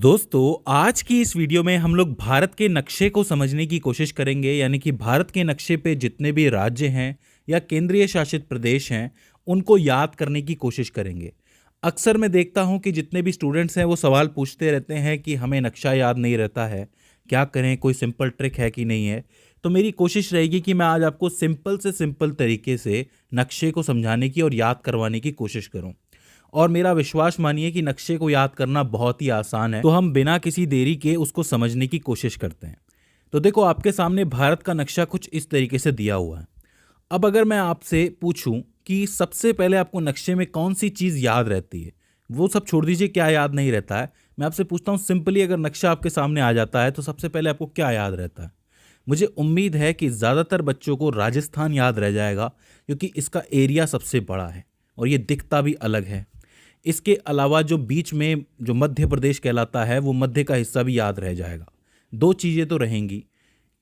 दोस्तों, आज की इस वीडियो में हम लोग भारत के नक्शे को समझने की कोशिश करेंगे। यानी कि भारत के नक्शे पे जितने भी राज्य हैं या केंद्रीय शासित प्रदेश हैं, उनको याद करने की कोशिश करेंगे। अक्सर मैं देखता हूं कि जितने भी स्टूडेंट्स हैं वो सवाल पूछते रहते हैं कि हमें नक्शा याद नहीं रहता है, क्या करें, कोई सिंपल ट्रिक है कि नहीं है। तो मेरी कोशिश रहेगी कि मैं आज आपको सिंपल से सिंपल तरीके से नक्शे को समझाने की और याद करवाने की कोशिश करूं। और मेरा विश्वास मानिए कि नक्शे को याद करना बहुत ही आसान है। तो हम बिना किसी देरी के उसको समझने की कोशिश करते हैं। तो देखो, आपके सामने भारत का नक्शा कुछ इस तरीके से दिया हुआ है। अब अगर मैं आपसे पूछूं कि सबसे पहले आपको नक्शे में कौन सी चीज़ याद रहती है, वो सब छोड़ दीजिए क्या याद नहीं रहता है। मैं आपसे पूछता हूँ सिंपली, अगर नक्शा आपके सामने आ जाता है तो सबसे पहले आपको क्या याद रहता है। मुझे उम्मीद है कि ज़्यादातर बच्चों को राजस्थान याद रह जाएगा, क्योंकि इसका एरिया सबसे बड़ा है और ये दिखता भी अलग है। इसके अलावा जो बीच में जो मध्य प्रदेश कहलाता है, वो मध्य का हिस्सा भी याद रह जाएगा। दो चीज़ें तो रहेंगी।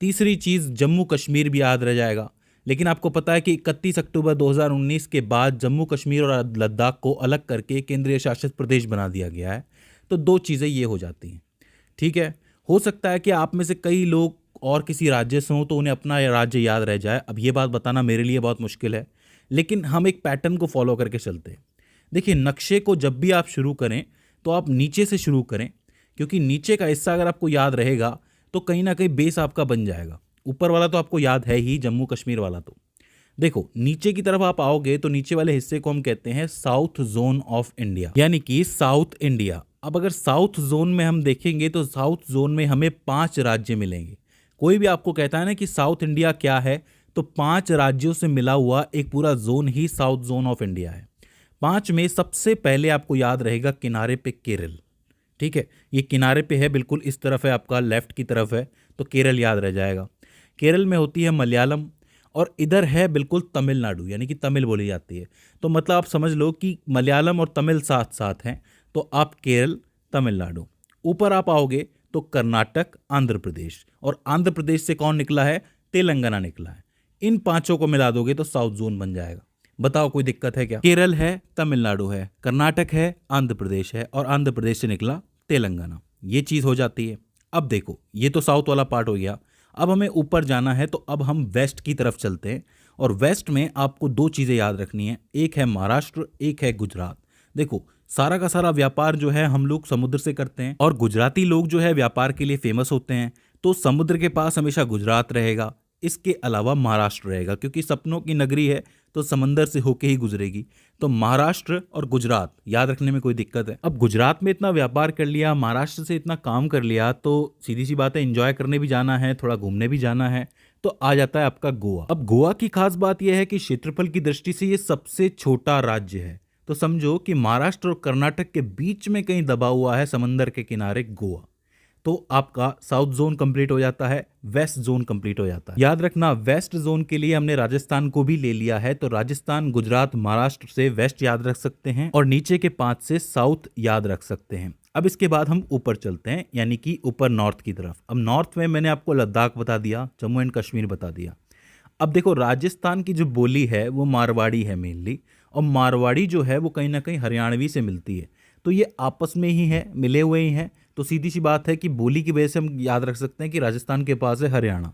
तीसरी चीज़, जम्मू कश्मीर भी याद रह जाएगा। लेकिन आपको पता है कि 31 अक्टूबर 2019 के बाद जम्मू कश्मीर और लद्दाख को अलग करके केंद्रीय शासित प्रदेश बना दिया गया है। तो दो चीज़ें ये हो जाती हैं। ठीक है, हो सकता है कि आप में से कई लोग और किसी राज्य से हों तो उन्हें अपना राज्य याद रह जाए। अब ये बात बताना मेरे लिए बहुत मुश्किल है, लेकिन हम एक पैटर्न को फॉलो करके चलते हैं। देखिए, नक्शे को जब भी आप शुरू करें तो आप नीचे से शुरू करें, क्योंकि नीचे का हिस्सा अगर आपको याद रहेगा तो कहीं ना कहीं बेस आपका बन जाएगा। ऊपर वाला तो आपको याद है ही, जम्मू कश्मीर वाला। तो देखो, नीचे की तरफ आप आओगे तो नीचे वाले हिस्से को हम कहते हैं साउथ जोन ऑफ इंडिया, यानी कि साउथ इंडिया। अब अगर साउथ जोन में हम देखेंगे तो साउथ जोन में हमें 5 राज्य मिलेंगे। कोई भी आपको कहता है ना कि साउथ इंडिया क्या है, तो 5 राज्यों से मिला हुआ एक पूरा zone he south zone of India है। 5 में सबसे पहले आपको याद रहेगा किनारे पे केरल। ठीक है, ये किनारे पे है, बिल्कुल इस तरफ है, आपका लेफ्ट की तरफ है, तो केरल याद रह जाएगा। केरल में होती है मलयालम, और इधर है बिल्कुल तमिलनाडु, यानी कि तमिल बोली जाती है। तो मतलब आप समझ लो कि मलयालम और तमिल साथ साथ हैं, तो आप केरल, तमिलनाडु। ऊपर आप आओगे तो कर्नाटक, आंध्र प्रदेश, और आंध्र प्रदेश से कौन निकला है? तेलंगाना निकला है। इन पांचों को मिला दोगे तो साउथ जोन बन जाएगा। बताओ, कोई दिक्कत है क्या? केरल है, तमिलनाडु है, कर्नाटक है, आंध्र प्रदेश है, और आंध्र प्रदेश से निकला तेलंगाना। ये चीज़ हो जाती है। अब देखो, ये तो साउथ वाला पार्ट हो गया। अब हमें ऊपर जाना है, तो अब हम वेस्ट की तरफ चलते हैं। और वेस्ट में आपको दो चीज़ें याद रखनी है, एक है महाराष्ट्र, एक है गुजरात। देखो, सारा का सारा व्यापार जो है हम लोग समुद्र से करते हैं, और गुजराती लोग जो है व्यापार के लिए फेमस होते हैं। तो समुद्र के पास हमेशा गुजरात रहेगा, इसके अलावा महाराष्ट्र रहेगा, क्योंकि सपनों की नगरी है तो समंदर से होके ही गुजरेगी। तो महाराष्ट्र और गुजरात याद रखने में कोई दिक्कत है? अब गुजरात में इतना व्यापार कर लिया, महाराष्ट्र से इतना काम कर लिया, तो सीधी सी बात है, एंजॉय करने भी जाना है, थोड़ा घूमने भी जाना है, तो आ जाता है आपका गोवा। अब गोवा की खास बात यह है कि क्षेत्रफल की दृष्टि से ये सबसे छोटा राज्य है। तो समझो कि महाराष्ट्र और कर्नाटक के बीच में कहीं दबा हुआ है समंदर के किनारे गोवा। तो आपका साउथ जोन कंप्लीट हो जाता है, वेस्ट जोन कंप्लीट हो जाता है। याद रखना, वेस्ट जोन के लिए हमने राजस्थान को भी ले लिया है, तो राजस्थान, गुजरात, महाराष्ट्र से वेस्ट याद रख सकते हैं, और नीचे के 5 से साउथ याद रख सकते हैं। अब इसके बाद हम ऊपर चलते हैं, यानी कि ऊपर नॉर्थ की तरफ। अब नॉर्थ में मैंने आपको लद्दाख बता दिया, जम्मू एंड कश्मीर बता दिया। अब देखो, राजस्थान की जो बोली है वो मारवाड़ी है मेनली, और मारवाड़ी जो है वो कहीं ना कहीं हरियाणवी से मिलती है। तो ये आपस में ही है, मिले हुए ही हैं। तो सीधी सी बात है कि बोली की वजह से हम याद रख सकते हैं कि राजस्थान के पास है हरियाणा।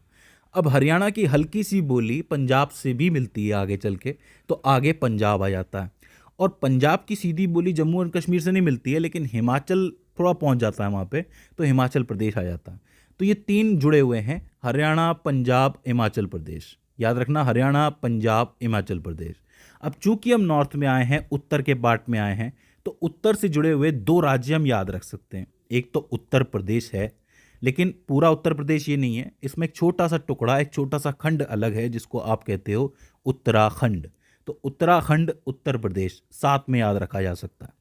अब हरियाणा की हल्की सी बोली पंजाब से भी मिलती है आगे चल के, तो आगे पंजाब आ जाता है। और पंजाब की सीधी बोली जम्मू एंड कश्मीर से नहीं मिलती है, लेकिन हिमाचल थोड़ा पहुंच जाता है वहाँ पे, तो हिमाचल प्रदेश आ जाता है। तो ये 3 जुड़े हुए हैं, हरियाणा, पंजाब, हिमाचल प्रदेश। याद रखना, हरियाणा, पंजाब, हिमाचल प्रदेश। अब चूंकि हम नॉर्थ में आए हैं, उत्तर के पार्ट में आए हैं, तो उत्तर से जुड़े हुए 2 राज्य हम याद रख सकते हैं। एक तो उत्तर प्रदेश है, लेकिन पूरा उत्तर प्रदेश ये नहीं है, इसमें एक छोटा सा टुकड़ा, एक छोटा सा खंड अलग है, जिसको आप कहते हो उत्तराखंड। तो उत्तराखंड, उत्तर प्रदेश साथ में याद रखा जा सकता है।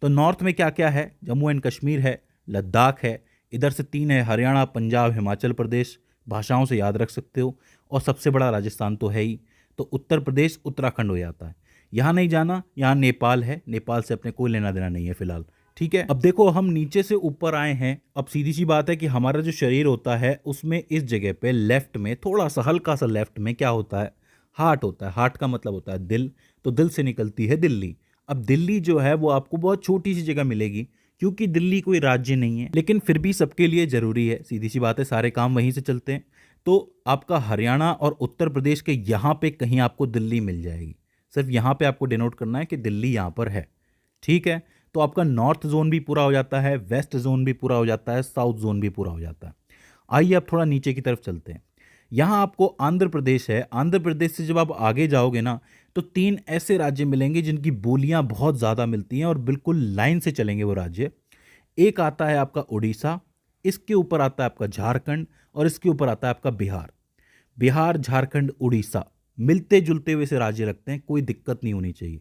तो नॉर्थ में क्या क्या है? जम्मू एंड कश्मीर है, लद्दाख है, इधर से 3 है, हरियाणा, पंजाब, हिमाचल प्रदेश। भाषाओं से याद रख सकते हो, और सबसे बड़ा राजस्थान तो है ही। तो उत्तर प्रदेश, उत्तराखंड हो जाता है। यहाँ नहीं जाना, यहाँ नेपाल है, नेपाल से अपने कोई लेना देना नहीं है फिलहाल। ठीक है, अब देखो, हम नीचे से ऊपर आए हैं। अब सीधी सी बात है कि हमारा जो शरीर होता है उसमें इस जगह पे लेफ्ट में, थोड़ा सा हल्का सा लेफ्ट में क्या होता है? हार्ट होता है। हार्ट का मतलब होता है दिल। तो दिल से निकलती है दिल्ली। अब दिल्ली जो है वो आपको बहुत छोटी सी जगह मिलेगी, क्योंकि दिल्ली कोई राज्य नहीं है, लेकिन फिर भी सबके लिए जरूरी है। सीधी सी बात है, सारे काम वहीं से चलते हैं। तो आपका हरियाणा और उत्तर प्रदेश के यहाँ पे कहीं आपको दिल्ली मिल जाएगी। सिर्फ यहाँ पे आपको डिनोट करना है कि दिल्ली यहाँ पर है। ठीक है, तो आपका नॉर्थ जोन भी पूरा हो जाता है, वेस्ट जोन भी पूरा हो जाता है, साउथ जोन भी पूरा हो जाता है। आइए अब थोड़ा नीचे की तरफ चलते हैं। यहाँ आपको आंध्र प्रदेश है। आंध्र प्रदेश से जब आप आगे जाओगे ना, तो 3 ऐसे राज्य मिलेंगे जिनकी बोलियां बहुत ज़्यादा मिलती हैं और बिल्कुल लाइन से चलेंगे वो राज्य। एक आता है आपका उड़ीसा, इसके ऊपर आता है आपका झारखंड और इसके ऊपर आता है आपका बिहार। बिहार, झारखंड, उड़ीसा मिलते जुलते हुए से राज्य लगते हैं, कोई दिक्कत नहीं होनी चाहिए।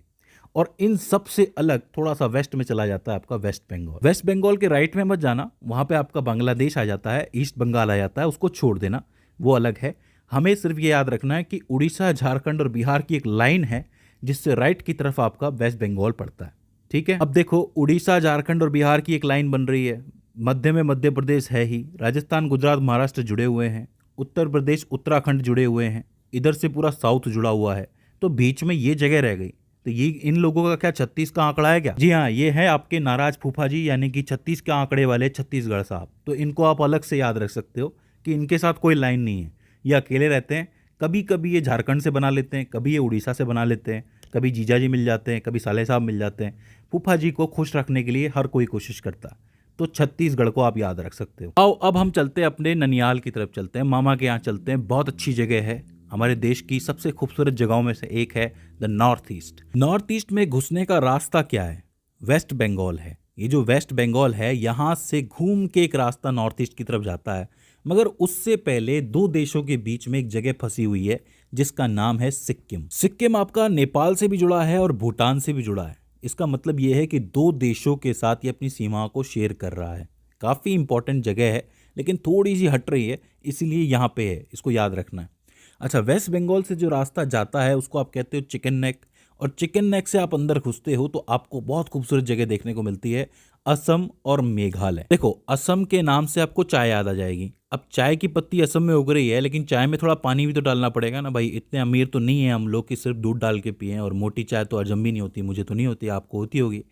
और इन सब से अलग थोड़ा सा वेस्ट में चला जाता है आपका वेस्ट बंगाल। वेस्ट बंगाल के राइट में मत जाना, वहाँ पे आपका बांग्लादेश आ जाता है, ईस्ट बंगाल आ जाता है, उसको छोड़ देना, वो अलग है। हमें सिर्फ ये याद रखना है कि उड़ीसा, झारखंड और बिहार की एक लाइन है जिससे राइट की तरफ आपका वेस्ट बंगाल पड़ता है। ठीक है, अब देखो उड़ीसा, झारखंड और बिहार की एक लाइन बन रही है, मध्य में मध्य प्रदेश है ही, राजस्थान, गुजरात, महाराष्ट्र जुड़े हुए हैं, उत्तर प्रदेश, उत्तराखंड जुड़े हुए हैं, इधर से पूरा साउथ जुड़ा हुआ है, तो बीच में ये जगह रह गई। तो ये इन लोगों का क्या 36 का आंकड़ा है क्या? जी हाँ, ये है आपके नाराज फूफा जी, यानी कि 36 के आंकड़े वाले छत्तीसगढ़ साहब। तो इनको आप अलग से याद रख सकते हो कि इनके साथ कोई लाइन नहीं है, ये अकेले रहते हैं। कभी कभी ये झारखंड से बना लेते हैं, कभी ये उड़ीसा से बना लेते हैं, कभी जीजा जी मिल जाते हैं, कभी साले साहब मिल जाते हैं। फूफा जी को खुश रखने के लिए हर कोई कोशिश करता है। तो छत्तीसगढ़ को आप याद रख सकते हो। आओ अब हम चलते हैं अपने ननियाल की तरफ, चलते हैं मामा के यहाँ चलते हैं। बहुत अच्छी जगह है, हमारे देश की सबसे खूबसूरत जगहों में से एक है the north east. North east में घुसने का रास्ता क्या है? वेस्ट बंगाल है। ये जो वेस्ट बंगाल है, यहाँ से घूम के एक रास्ता नॉर्थ ईस्ट की तरफ जाता है, मगर उससे पहले 2 देशों के बीच में एक जगह फंसी हुई है जिसका नाम है सिक्किम। सिक्किम आपका नेपाल से भी जुड़ा है और भूटान से भी जुड़ा है। इसका मतलब ये है कि 2 देशों के साथ ये अपनी सीमाओं को शेयर कर रहा है। काफ़ी इंपॉर्टेंट जगह है, लेकिन थोड़ी सी हट रही है, इसीलिए यहाँ पे है, इसको याद रखना है। अच्छा, वेस्ट बंगाल से जो रास्ता जाता है उसको आप कहते हो चिकन नेक, और चिकन नेक से आप अंदर घुसते हो तो आपको बहुत खूबसूरत जगह देखने को मिलती है, असम और मेघालय। देखो, असम के नाम से आपको चाय याद आ जाएगी। अब चाय की पत्ती असम में उग रही है, लेकिन चाय में थोड़ा पानी भी तो डालना पड़ेगा ना भाई। इतने अमीर तो नहीं है हम लोग कि सिर्फ दूध डाल के पिएं, और मोटी चाय तो हजम भी नहीं होती, मुझे तो नहीं होती, आपको होती होगी।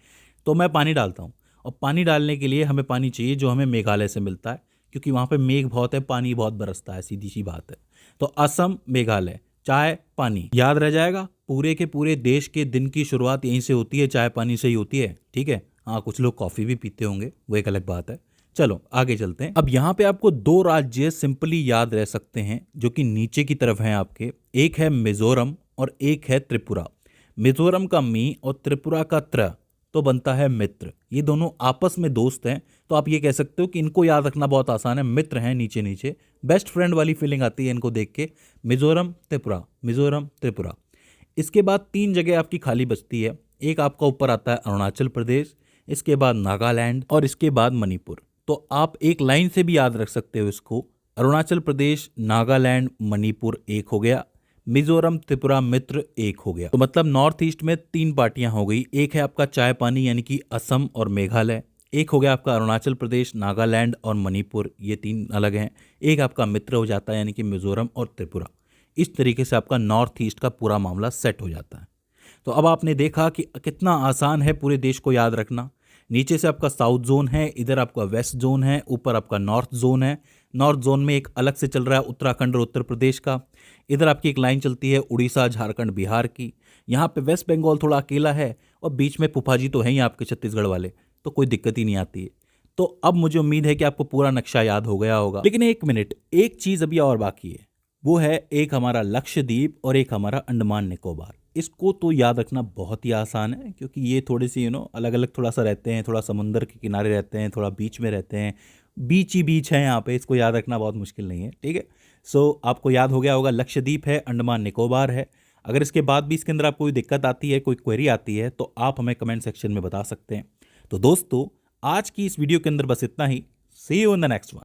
तो मैं पानी डालता हूँ, और पानी डालने के लिए हमें पानी चाहिए जो हमें मेघालय से मिलता है, क्योंकि वहाँ पे मेघ बहुत है, पानी बहुत बरसता है, सीधी सी बात है। तो असम, मेघालय, चाय, पानी याद रह जाएगा। पूरे के पूरे देश के दिन की शुरुआत यहीं से होती है, चाय पानी से ही होती है। ठीक है, हाँ, कुछ लोग कॉफ़ी भी पीते होंगे, वो एक अलग बात है। चलो आगे चलते हैं। अब यहाँ पे आपको 2 राज्य सिंपली याद रह सकते हैं जो कि नीचे की तरफ हैं आपके। एक है मिजोरम और एक है त्रिपुरा। मिजोरम का मी और त्रिपुरा का त्र तो बनता है मित्र। ये दोनों आपस में दोस्त हैं, तो आप ये कह सकते हो कि इनको याद रखना बहुत आसान है, मित्र हैं नीचे नीचे। बेस्ट फ्रेंड वाली फीलिंग आती है इनको देख के। मिजोरम, त्रिपुरा, मिजोरम, त्रिपुरा। इसके बाद 3 जगह आपकी खाली बचती है। एक आपका ऊपर आता है अरुणाचल प्रदेश, इसके बाद नागालैंड और इसके बाद मणिपुर। तो आप एक लाइन से भी याद रख सकते हो इसको, अरुणाचल प्रदेश, नागालैंड, मणिपुर एक हो गया, मिजोरम, त्रिपुरा, मित्र एक हो गया। तो मतलब नॉर्थ ईस्ट में 3 पार्टियां हो गई। एक है आपका चाय पानी यानी कि असम और मेघालय, एक हो गया आपका अरुणाचल प्रदेश, नागालैंड और मणिपुर, ये 3 अलग हैं। एक आपका मित्र हो जाता है यानी कि मिजोरम और त्रिपुरा। इस तरीके से आपका नॉर्थ ईस्ट का पूरा मामला सेट हो जाता है। तो अब आपने देखा कि कितना आसान है पूरे देश को याद रखना। नीचे से आपका साउथ जोन है, इधर आपका वेस्ट जोन है, ऊपर आपका नॉर्थ जोन है। नॉर्थ जोन में एक अलग से चल रहा है उत्तराखंड और उत्तर प्रदेश का। इधर आपकी एक लाइन चलती है उड़ीसा, झारखंड, बिहार की। यहाँ पे वेस्ट बंगाल थोड़ा अकेला है, और बीच में फूफा जी तो हैं ही आपके छत्तीसगढ़ वाले, तो कोई दिक्कत ही नहीं आती है। तो अब मुझे उम्मीद है कि आपको पूरा नक्शा याद हो गया होगा। लेकिन एक मिनट, एक चीज़ अभी और बाकी है, वो है एक हमारा लक्षद्वीप और एक हमारा अंडमान निकोबार। इसको तो याद रखना बहुत ही आसान है, क्योंकि ये थोड़ी सी अलग अलग थोड़ा सा रहते हैं, थोड़ा समुंदर के किनारे रहते हैं, थोड़ा बीच में रहते हैं, बीच ही बीच है यहाँ पे। इसको याद रखना बहुत मुश्किल नहीं है। ठीक है, सो आपको याद हो गया होगा, लक्षद्वीप है, अंडमान निकोबार है। अगर इसके बाद भी इसके अंदर आपको कोई दिक्कत आती है, कोई क्वेरी आती है, तो आप हमें कमेंट सेक्शन में बता सकते हैं। तो दोस्तों, आज की इस वीडियो के अंदर बस इतना ही। See you in the next one.